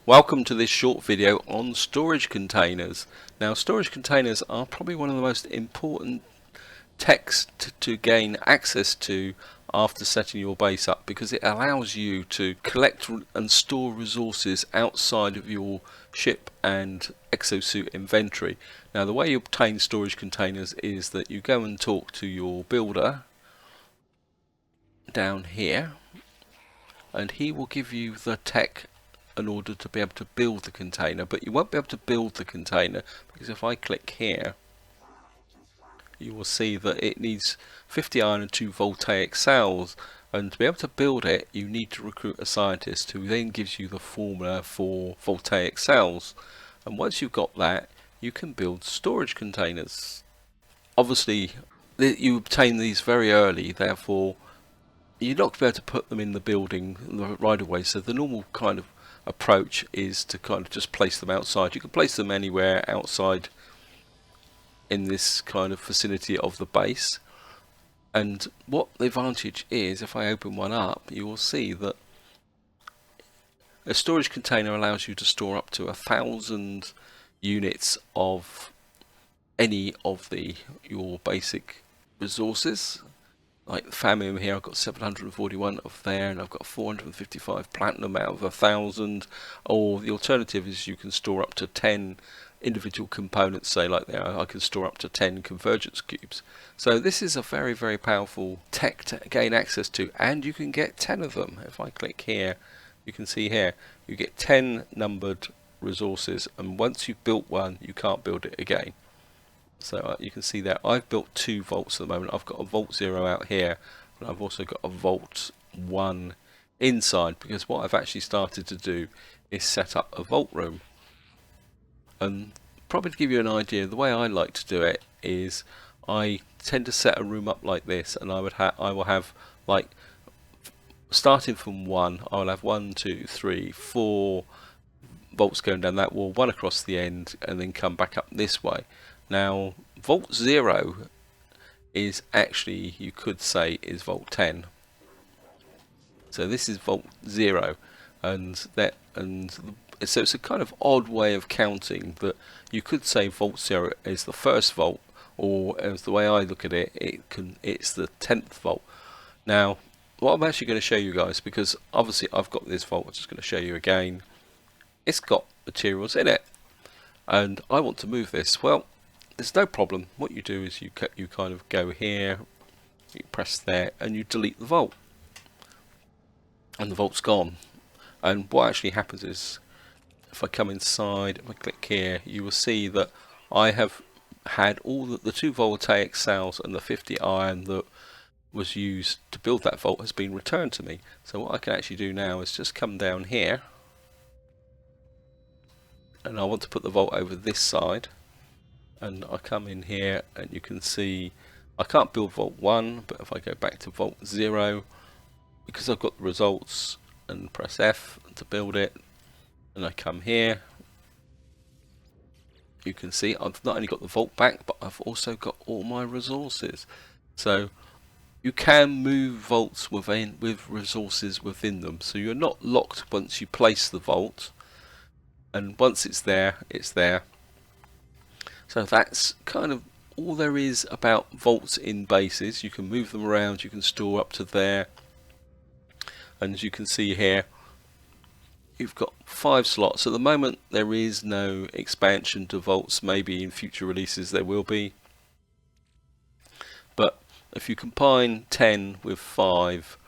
Welcome to this short video on storage containers. Now, storage containers are probably one of the most important text to gain access to after setting your base up, because it allows you to collect and store resources outside of your ship and exosuit inventory. Now, the way you obtain storage containers is that you go and talk to your builder down here, and he will give you the tech in order to be able to build the container, but you won't be able to build the container because if I click here, you will see that it needs 50 iron and 2 voltaic cells, and to be able to build it you need to recruit a scientist who then gives you the formula for voltaic cells, and once you've got that you can build storage containers. Obviously you obtain these very early, therefore you're not going to be able to put them in the building right away, so the normal kind of approach is to kind of just place them outside. You can place them anywhere outside in this kind of vicinity of the base, and what the advantage is, if I open one up, you will see that a storage container allows you to store up to 1,000 units of any of your basic resources. Like the famine here, I've got 741 of there, and I've got 455 platinum out of 1,000. Or the alternative is you can store up to 10 individual components, say like there, I can store up to 10 convergence cubes. So this is a very, very powerful tech to gain access to, and you can get 10 of them. If I click here, you can see here, you get 10 numbered resources, and once you've built one, you can't build it again. So you can see that I've built 2 vaults at the moment. I've got a vault 0 out here, and I've also got a vault 1 inside, because what I've actually started to do is set up a vault room. And probably to give you an idea, the way I like to do it is I tend to set a room up like this, and I will have, like, starting from 1, I will have 1, 2, 3, 4 vaults going down that wall, 1 across the end, and then come back up this way. Now, Vault 0 is actually, you could say, is Vault 10. So this is Vault 0, and so it's a kind of odd way of counting, that you could say Vault 0 is the first vault, or as the way I look at it, it's the 10th vault. Now, what I'm actually going to show you guys, because obviously I've got this vault, I'm just going to show you again. It's got materials in it, and I want to move this. Well, there's no problem. What you do is you kind of go here, you press there, and you delete the vault, and the vault's gone. And what actually happens is, if I come inside, if I click here, you will see that I have had all the 2 voltaic cells and the 50 iron that was used to build that vault has been returned to me. So what I can actually do now is just come down here, and I want to put the vault over this side, and I come in here, and you can see I can't build vault 1, but if I go back to vault 0, because I've got the results, and press F to build it, and I come here, you can see I've not only got the vault back, but I've also got all my resources. So you can move vaults with resources within them, so you're not locked once you place the vault, and once it's there, it's there. So that's kind of all there is about vaults in bases. You can move them around, you can store up to there, and as you can see here, you've got 5 slots. At the moment there is no expansion to vaults. Maybe in future releases there will be, but if you combine 10 with 5,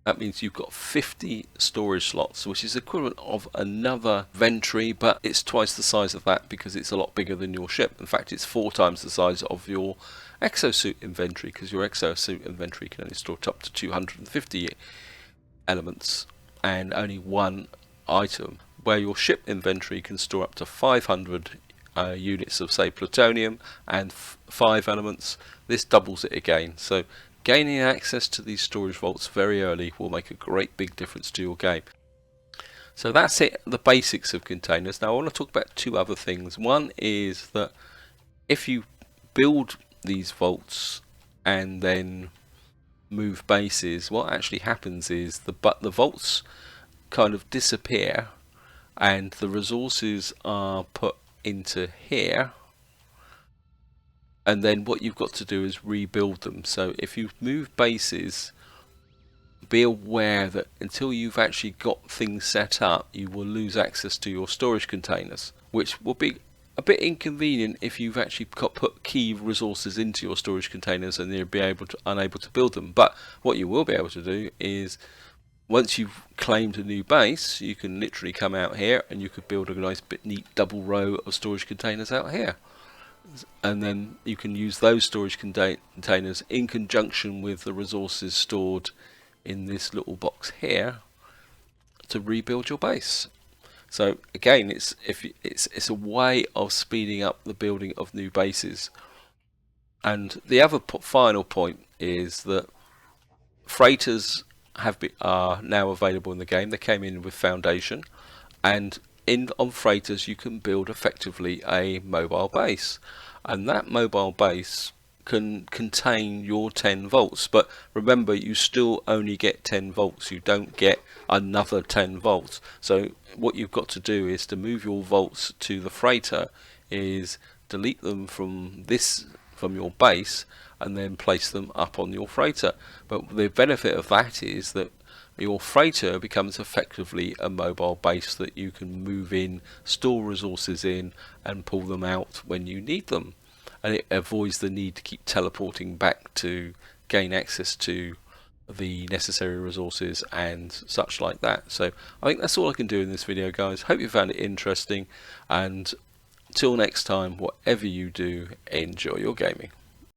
that means you've got 50 storage slots, which is equivalent of another inventory, but it's twice the size of that because it's a lot bigger than your ship. In fact, it's 4 times the size of your exosuit inventory, because your exosuit inventory can only store up to 250 elements and only 1 item, where your ship inventory can store up to 500 units of, say, plutonium and 5 elements. This doubles it again. So gaining access to these storage vaults very early will make a great big difference to your game. So that's it, the basics of containers. Now I want to talk about 2 other things. One is that if you build these vaults and then move bases, what actually happens is the vaults kind of disappear, and the resources are put into here, and then what you've got to do is rebuild them. So if you move bases, be aware that until you've actually got things set up, you will lose access to your storage containers, which will be a bit inconvenient if you've actually put key resources into your storage containers and you'll be unable to build them. But what you will be able to do is, once you've claimed a new base, you can literally come out here and you could build a nice neat double row of storage containers out here. And then you can use those storage containers in conjunction with the resources stored in this little box here to rebuild your base. So again, it's a way of speeding up the building of new bases. And the other final point is that freighters are now available in the game. They came in with Foundation, and on freighters you can build effectively a mobile base, and that mobile base can contain your 10 volts. But remember, you still only get 10 volts. You don't get another 10 volts. So what you've got to do is to move your volts to the freighter is delete them from your base and then place them up on your freighter. But the benefit of that is that your freighter becomes effectively a mobile base that you can move in, store resources in, and pull them out when you need them. And it avoids the need to keep teleporting back to gain access to the necessary resources and such like that. So I think that's all I can do in this video, guys. Hope you found it interesting, and until next time, whatever you do, enjoy your gaming.